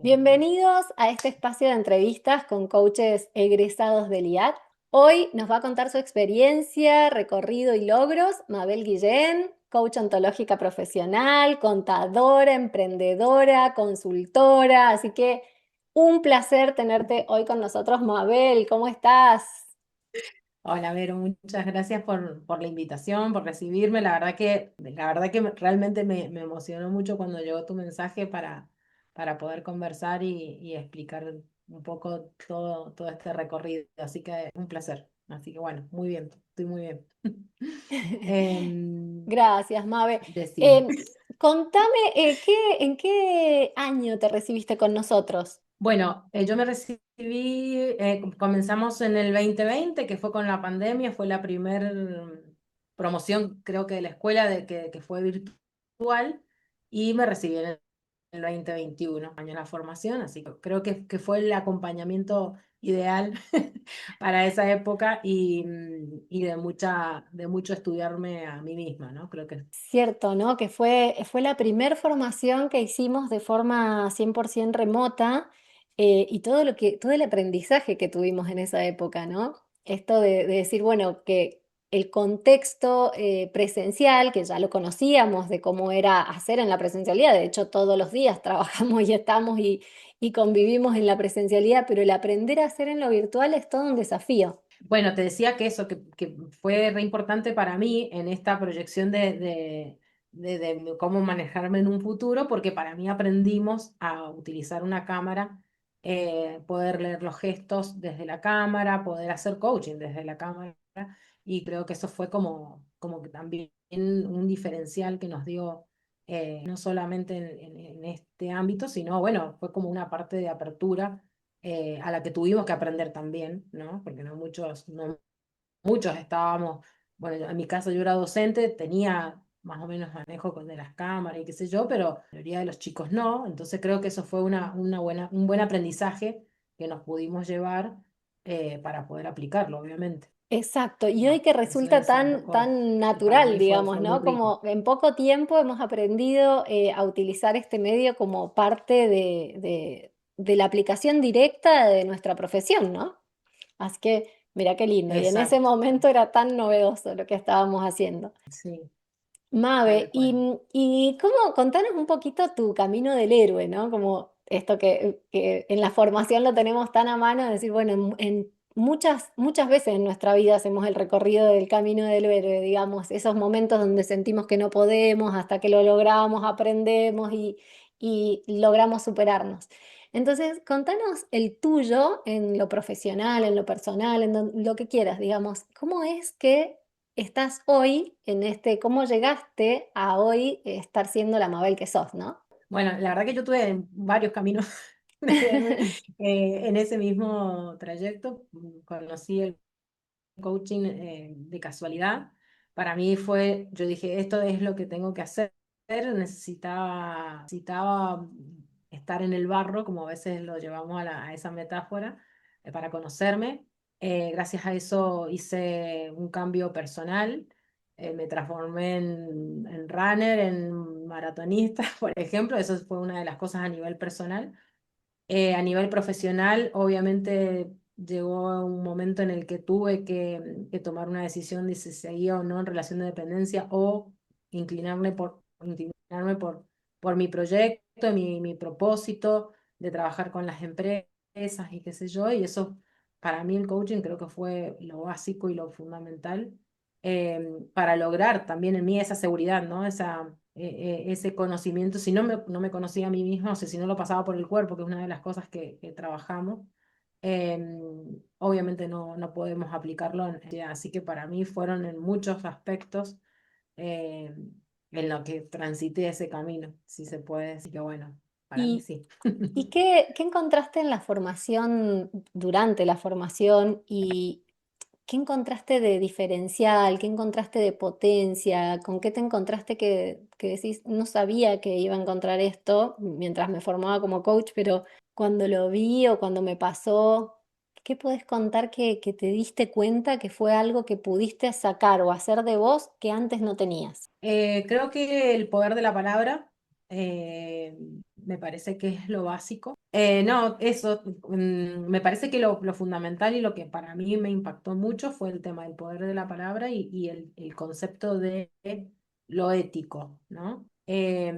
Bienvenidos a este espacio de entrevistas con coaches egresados del IAT. Hoy nos va a contar su experiencia, recorrido y logros Mabel Guillén, coach ontológica profesional, contadora, emprendedora, consultora. Así que un placer tenerte hoy con nosotros, Mabel. ¿Cómo estás? Hola, Vero, muchas gracias por la invitación, por recibirme. La verdad que realmente me emocionó mucho cuando llegó tu mensaje para poder conversar y explicar un poco todo este recorrido. Así que un placer. Así que bueno, muy bien, estoy muy bien. Em, Gracias, Mabe. Decime. Eh, Contame, ¿en qué año te recibiste con nosotros? Bueno, yo me recibí, comenzamos en el 2020, que fue con la pandemia, fue la primer promoción, creo que de la escuela, que fue virtual, y me recibí en el 2021, año de la formación, así que creo que fue el acompañamiento ideal para esa época y de mucho estudiarme a mí misma, ¿no? Creo que Cierto, ¿no? Que fue la primer formación que hicimos de forma 100% remota, y todo el aprendizaje que tuvimos en esa época, ¿no? Esto de decir, bueno, que el contexto presencial, que ya lo conocíamos de cómo era hacer en la presencialidad, de hecho todos los días trabajamos y estamos y convivimos en la presencialidad, pero el aprender a hacer en lo virtual es todo un desafío. bueno, te decía que eso, que fue re importante para mí en esta proyección de cómo manejarme en un futuro, porque para mí aprendimos a utilizar una cámara, poder leer los gestos desde la cámara, poder hacer coaching desde la cámara, y creo que eso fue como que también un diferencial que nos dio, no solamente en este ámbito, sino, bueno, fue como una parte de apertura a la que tuvimos que aprender también, ¿no? Porque no muchos estábamos, bueno, en mi caso yo era docente, tenía más o menos manejo de las cámaras y qué sé yo, pero la mayoría de los chicos no, entonces creo que eso fue un buen aprendizaje que nos pudimos llevar para poder aplicarlo, obviamente. Exacto, y hoy Bueno, que eso resulta es un tan, poco, tan y para natural, mí digamos, fue muy ¿no? rico. Como en poco tiempo hemos aprendido a utilizar este medio como parte de la aplicación directa de nuestra profesión, ¿no? Así que, mira qué lindo, y en ese Exacto, momento era tan novedoso lo que estábamos haciendo. sí, Mabe, tal cual. y cómo, contanos un poquito tu camino del héroe, ¿no? Como esto que en la formación lo tenemos tan a mano, de decir, bueno, en muchas veces en nuestra vida hacemos el recorrido del camino del héroe, digamos, esos momentos donde sentimos que no podemos, hasta que lo logramos, aprendemos y logramos superarnos. Entonces, contanos el tuyo en lo profesional, en lo personal, lo que quieras, digamos, ¿cómo es que estás hoy en cómo llegaste a hoy estar siendo la Mabel que sos, ¿no? Bueno, la verdad que yo tuve varios caminos de héroe en ese mismo trayecto. Conocí el coaching de casualidad. Para mí fue, yo dije, esto es lo que tengo que hacer. Necesitaba estar en el barro, como a veces lo llevamos a esa metáfora, para conocerme. Gracias a eso hice un cambio personal. Me transformé en runner, en maratonista, por ejemplo. Eso fue una de las cosas a nivel personal. A nivel profesional, obviamente llegó un momento en el que tuve que tomar una decisión de si seguía o no en relación de dependencia o inclinarme por mi proyecto, mi propósito de trabajar con las empresas y qué sé yo. Y eso, para mí el coaching creo que fue lo básico y lo fundamental para lograr también en mí esa seguridad, ¿no? Ese conocimiento, si no me conocía a mí misma, o sea, si no lo pasaba por el cuerpo, que es una de las cosas que trabajamos, obviamente no podemos aplicarlo así que para mí fueron en muchos aspectos eh, en lo que transité ese camino, si se puede decir que bueno, para mí ¿Y, sí. y qué encontraste en la formación, durante la formación, y qué encontraste de diferencial, qué encontraste de potencia, con qué te encontraste que decís, no sabía que iba a encontrar esto mientras me formaba como coach, pero cuando lo vi o cuando me pasó, ¿qué podés contar que te diste cuenta que fue algo que pudiste sacar o hacer de vos que antes no tenías? Creo que el poder de la palabra me parece que es lo básico. No, eso, me parece que lo fundamental y lo que para mí me impactó mucho fue el tema del poder de la palabra y el concepto de lo ético, ¿no? Que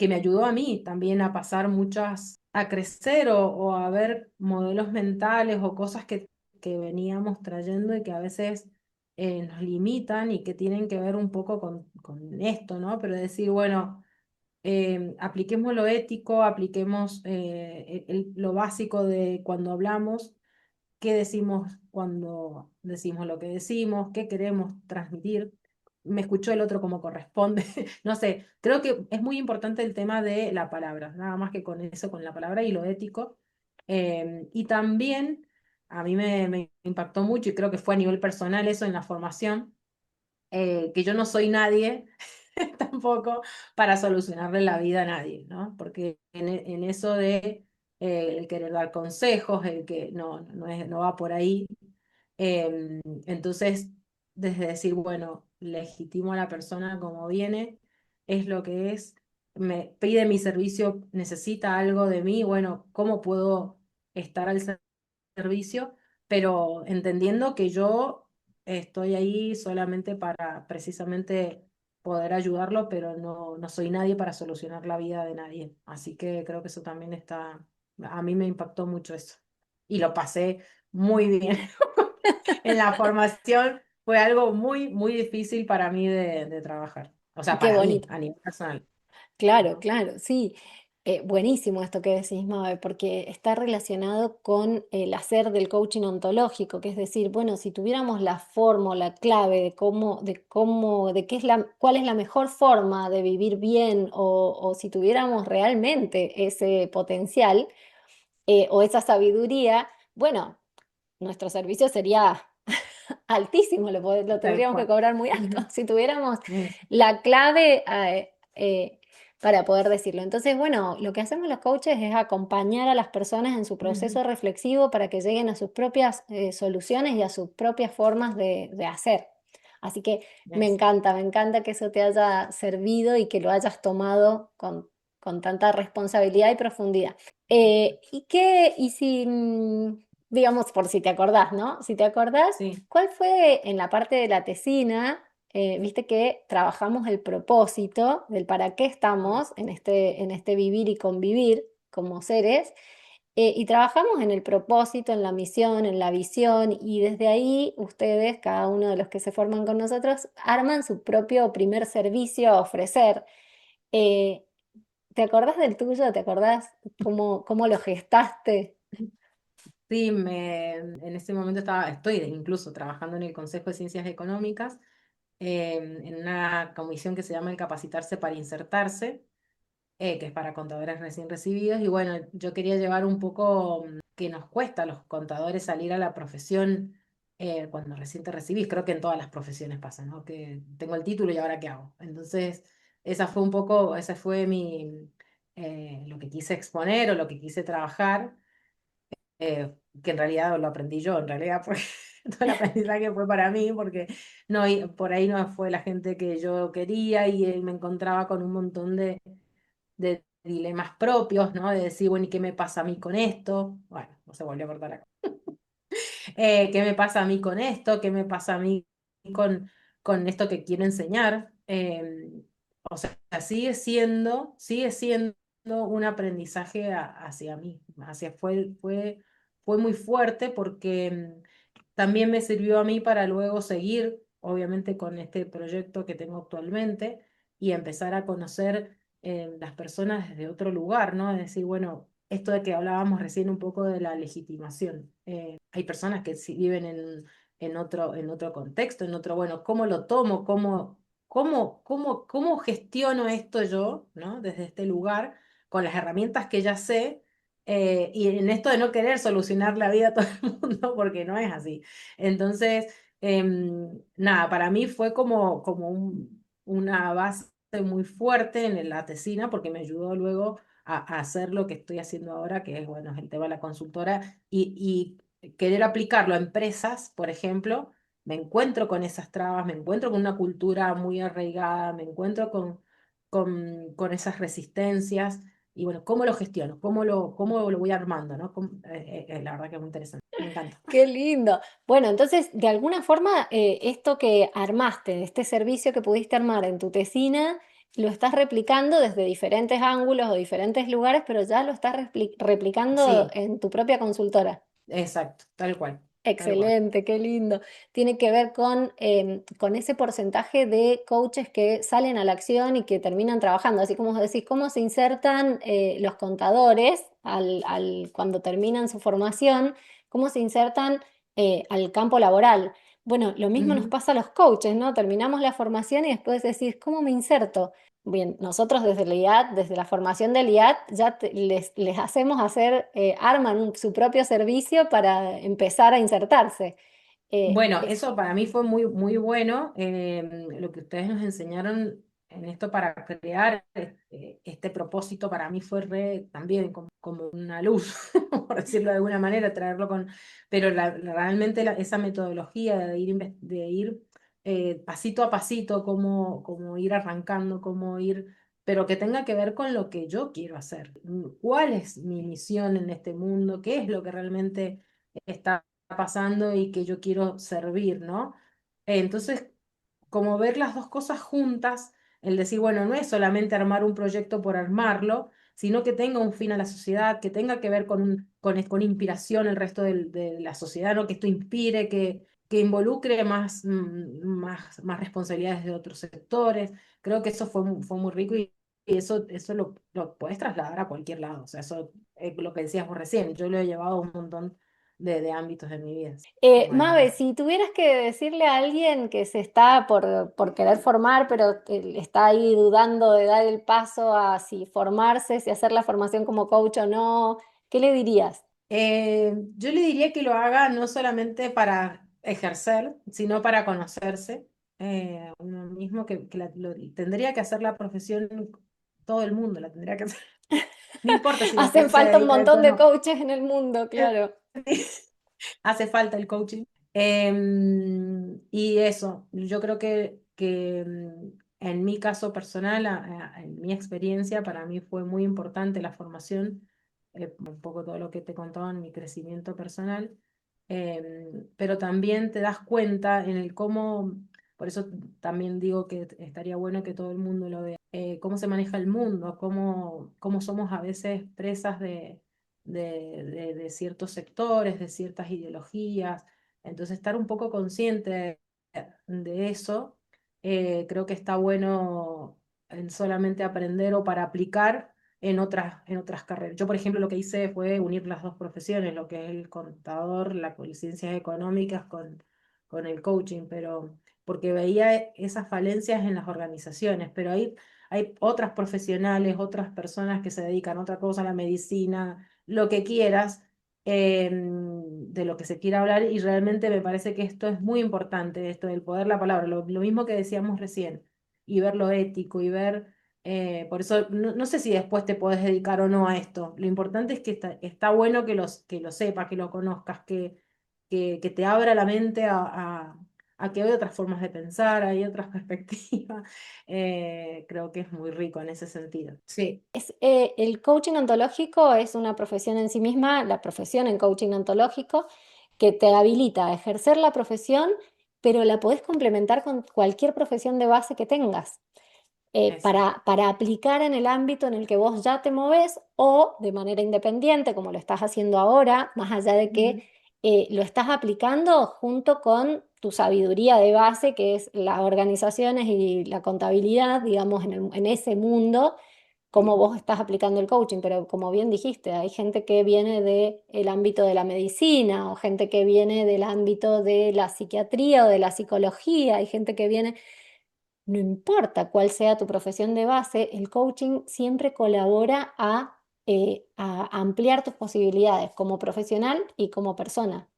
me ayudó a mí también a pasar muchas, a crecer o a ver modelos mentales o cosas que veníamos trayendo y que a veces nos limitan y que tienen que ver un poco con esto, ¿no? Pero decir, bueno, apliquemos lo ético, apliquemos lo básico de cuando hablamos, qué decimos cuando decimos lo que decimos, qué queremos transmitir. Me escuchó el otro como corresponde. No sé, creo que es muy importante el tema de la palabra, nada más que con eso, con la palabra y lo ético. Y también a mí me impactó mucho y creo que fue a nivel personal eso en la formación, que yo no soy nadie tampoco para solucionarle la vida a nadie, ¿no? Porque en eso de el querer dar consejos, el que no va por ahí. Entonces, desde decir, bueno, legitimo a la persona como viene, es lo que es, me pide mi servicio, necesita algo de mí, bueno, ¿cómo puedo estar al servicio? Pero entendiendo que yo estoy ahí solamente para precisamente poder ayudarlo, pero no soy nadie para solucionar la vida de nadie. Así que creo que eso también está, a mí me impactó mucho eso. Y lo pasé muy bien. En la formación fue algo muy difícil para mí de trabajar. O sea, Qué para mí, bonito. a nivel personal. Claro, ¿No? claro, sí. Buenísimo esto que decís, Mabe, porque está relacionado con el hacer del coaching ontológico, que es decir, bueno, si tuviéramos la fórmula clave de qué es cuál es la mejor forma de vivir bien, o si tuviéramos realmente ese potencial, o esa sabiduría, bueno, nuestro servicio sería altísimo, lo Tal tendríamos que cual. cobrar muy alto Ujú. si tuviéramos Eso. la clave para poder decirlo. Entonces, bueno, lo que hacemos los coaches es acompañar a las personas en su Ujú. proceso reflexivo para que lleguen a sus propias soluciones y a sus propias formas de hacer. Así que Eso. me encanta que eso te haya servido y que lo hayas tomado con tanta responsabilidad y profundidad. Y si, digamos, por si te acordás, ¿no? Si te acordás, Sí. ¿cuál fue en la parte de la tesina? Viste que trabajamos el propósito del para qué Mm. estamos en este vivir y convivir como seres, y trabajamos en el propósito, en la misión, en la visión, y desde ahí ustedes, cada uno de los que se forman con nosotros, arman su propio primer servicio a ofrecer. Eh, ¿Te acordás del tuyo? ¿Te acordás cómo lo gestaste? Sí, en ese momento estoy incluso trabajando en el Consejo de Ciencias Económicas, en una comisión que se llama el Capacitarse para Insertarse, que es para contadores recién recibidos. Y bueno, yo quería llevar un poco que nos cuesta a los contadores salir a la profesión cuando recién te recibís. Creo que en todas las profesiones pasa, ¿no? Que tengo el título y ahora qué hago. Entonces, esa fue lo que quise exponer o lo que quise trabajar, que en realidad lo aprendí yo, en realidad, porque todo el aprendizaje fue para mí, porque no, por ahí no fue la gente que yo quería y me encontraba con un montón de dilemas propios, ¿no? De decir, bueno, ¿y qué me pasa a mí con esto? Bueno, no se volvió a cortar acá. ¿Qué me pasa a mí con esto? ¿Qué me pasa a mí con esto que quiero enseñar? O sea, sigue siendo un aprendizaje hacia mí, fue muy fuerte porque también me sirvió a mí para luego seguir, obviamente, con este proyecto que tengo actualmente y empezar a conocer las personas desde otro lugar, ¿no? Es decir, bueno, esto de que hablábamos recién un poco de la legitimación. Hay personas que sí viven en otro contexto, en otro, bueno, ¿cómo lo tomo? ¿Cómo gestiono esto yo, ¿no? Desde este lugar, con las herramientas que ya sé, y en esto de no querer solucionar la vida a todo el mundo, porque no es así. Entonces, nada, para mí fue como una base muy fuerte en la tesina, porque me ayudó luego a hacer lo que estoy haciendo ahora, que es, bueno, es el tema de la consultora, y querer aplicarlo a empresas, por ejemplo, me encuentro con esas trabas, me encuentro con una cultura muy arraigada, me encuentro con esas resistencias. y bueno, ¿cómo lo gestiono? ¿Cómo lo voy armando? ¿No? La verdad que es muy interesante, me encanta. Qué lindo. Bueno, entonces, de alguna forma, esto que armaste, este servicio que pudiste armar en tu tesina, lo estás replicando desde diferentes ángulos o diferentes lugares, pero ya lo estás replicando Sí, en tu propia consultora. exacto, tal cual, tal cual. Excelente, qué lindo. Tiene que ver con ese porcentaje de coaches que salen a la acción y que terminan trabajando. Así como vos decís, cómo se insertan los contadores cuando terminan su formación, cómo se insertan al campo laboral. Bueno, lo mismo nos Ujú. pasa a los coaches, ¿no? Terminamos la formación y después decís, ¿cómo me inserto? Bien, nosotros desde el IAT, desde la formación del IAT, ya les hacemos hacer, arman su propio servicio para empezar a insertarse. Bueno, eso para mí fue muy, muy bueno, lo que ustedes nos enseñaron en esto para crear este propósito para mí fue también como una luz, por decirlo de alguna manera, traerlo con, pero realmente esa metodología de ir pasito a pasito, como ir arrancando, pero que tenga que ver con lo que yo quiero hacer. ¿Cuál es mi misión en este mundo? ¿Qué es lo que realmente está pasando y que yo quiero servir, ¿no? Entonces, como ver las dos cosas juntas, el decir, bueno, no es solamente armar un proyecto por armarlo, sino que tenga un fin a la sociedad, que tenga que ver con inspiración el resto de la sociedad, ¿no? Que esto inspire, que involucre más responsabilidades de otros sectores. Creo que eso fue muy rico y eso lo puedes trasladar a cualquier lado. O sea, eso es lo que decías vos recién. Yo lo he llevado a un montón de ámbitos de mi vida. Bueno, Mabe, si tuvieras que decirle a alguien que se está por querer formar, pero está ahí dudando de dar el paso a si formarse, si hacer la formación como coach o no, ¿qué le dirías? yo le diría que lo haga no solamente para ejercer, sino para conocerse uno mismo, que tendría que hacer la profesión, todo el mundo la tendría que hacer. No importa si Hacen después se falta un dedica a esto o montón de no. coaches en el mundo, claro. Hace falta el coaching. Y eso, yo creo que en mi caso personal, en mi experiencia, para mí fue muy importante la formación, un poco todo lo que te contaba en mi crecimiento personal, pero también te das cuenta en el cómo, por eso también digo que estaría bueno que todo el mundo lo vea, cómo se maneja el mundo, cómo somos a veces presas de ciertos sectores, de ciertas ideologías. Entonces, estar un poco consciente de eso, creo que está bueno en solamente aprender o para aplicar en otras carreras. Yo, por ejemplo, lo que hice fue unir las dos profesiones, lo que es el contador, las ciencias económicas con el coaching, pero porque veía esas falencias en las organizaciones, pero hay otras profesionales, otras personas que se dedican a otra cosa, a la medicina, lo que quieras, de lo que se quiera hablar, y realmente me parece que esto es muy importante, esto del poder de la palabra, lo mismo que decíamos recién, y ver lo ético, y ver, por eso no sé si después te podés dedicar o no a esto, lo importante es que está bueno que lo sepas, que lo conozcas, que te abra la mente a que hay otras formas de pensar, hay otras perspectivas, creo que es muy rico en ese sentido. Sí, El coaching ontológico es una profesión en sí misma, la profesión en coaching ontológico, que te habilita a ejercer la profesión, pero la podés complementar con cualquier profesión de base que tengas. exacto. Para aplicar en el ámbito en el que vos ya te moves o de manera independiente, como lo estás haciendo ahora, más allá de que Ujú. lo estás aplicando junto con tu sabiduría de base, que es las organizaciones y la contabilidad, digamos, en ese mundo, cómo Sí. vos estás aplicando el coaching, pero como bien dijiste, hay gente que viene del ámbito de la medicina o gente que viene del ámbito de la psiquiatría o de la psicología, hay gente que viene, no importa cuál sea tu profesión de base, el coaching siempre colabora a ampliar tus posibilidades como profesional y como persona.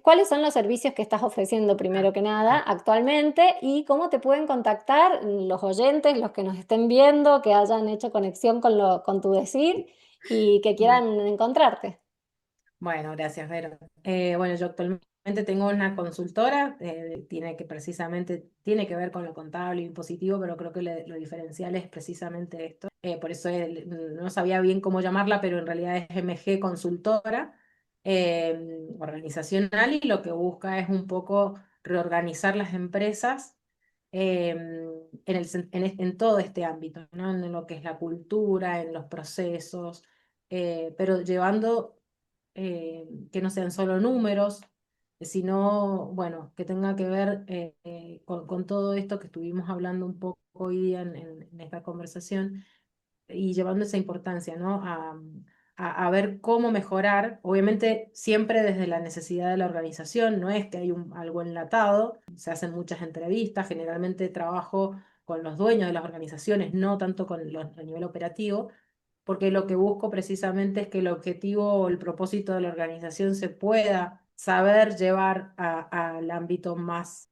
¿Cuáles son los servicios que estás ofreciendo primero que nada actualmente y cómo te pueden contactar los oyentes, los que nos estén viendo, que hayan hecho conexión con tu decir y que Bueno, quieran encontrarte? bueno, gracias, Vero. Bueno, yo actualmente tengo una consultora, tiene que ver con lo contable y impositivo, pero creo que lo diferencial es precisamente esto. Por eso no sabía bien cómo llamarla, pero en realidad es MG Consultora organizacional, y lo que busca es un poco reorganizar las empresas en todo este ámbito, ¿no? En lo que es la cultura, en los procesos, pero llevando que no sean solo números, sino, bueno, que tenga que ver con todo esto que estuvimos hablando un poco hoy día en esta conversación, y llevando esa importancia, ¿no? A ver cómo mejorar, obviamente siempre desde la necesidad de la organización, no es que hay algo enlatado, se hacen muchas entrevistas, generalmente trabajo con los dueños de las organizaciones, no tanto con a nivel operativo, porque lo que busco precisamente es que el objetivo o el propósito de la organización se pueda saber llevar al ámbito más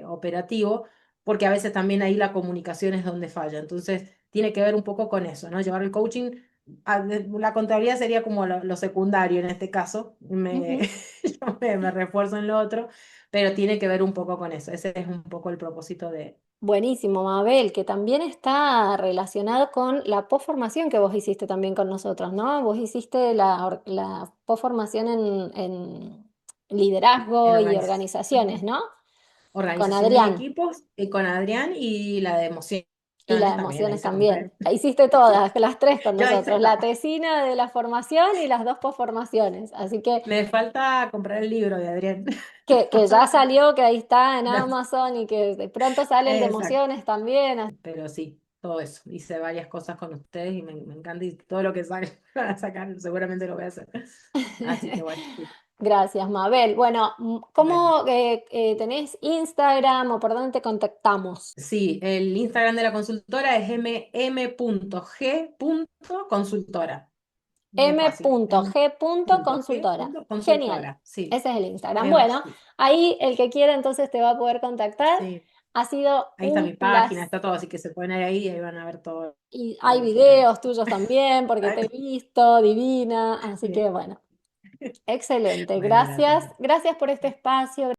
operativo, porque a veces también ahí la comunicación es donde falla. Entonces, tiene que ver un poco con eso, ¿no? Llevar el coaching, la contabilidad sería como lo secundario en este caso, Ujú. yo me refuerzo en lo otro, pero tiene que ver un poco con eso. Ese es un poco el propósito de... Buenísimo, Mabel, que también está relacionado con la posformación que vos hiciste también con nosotros, ¿no? Vos hiciste la posformación en En liderazgo y organizaciones, Ujú. ¿no? Con Organizaciones y Adrián. equipos, y con Adrián, y la de emociones Y la de también, la emociones hice con también. Fer. La hiciste todas, las tres con Yo hice nosotros, todo. la tesina de la formación y las dos posformaciones. Así Me falta comprar el libro de Adrián. que ya salió, que ahí está en Ya, Amazon y que de pronto sale el de exacto. emociones también. Pero sí, todo eso. Hice varias cosas con ustedes y me encanta, y todo lo que salga para sacar seguramente lo voy a hacer. Así que bueno, sí. Gracias, Mabel. Bueno, Bueno. ¿cómo tenés Instagram o por dónde te contactamos? Sí, el Instagram de la consultora es mm.g.consultora. Muy fácil. m.g.consultora. Genial. M.g.consultora. Sí. Ese es el Instagram. Es Bueno, así. ahí el que quiera entonces te va a poder contactar. Sí. Ha sido Ahí está un mi página, placer. está todo, así que se pueden ir ahí y ahí van a ver todo Y lo hay que quieran. videos tuyos también, porque te he visto, divina. Así Bien. que bueno, excelente. Bueno, Gracias. gracias. Gracias por este espacio.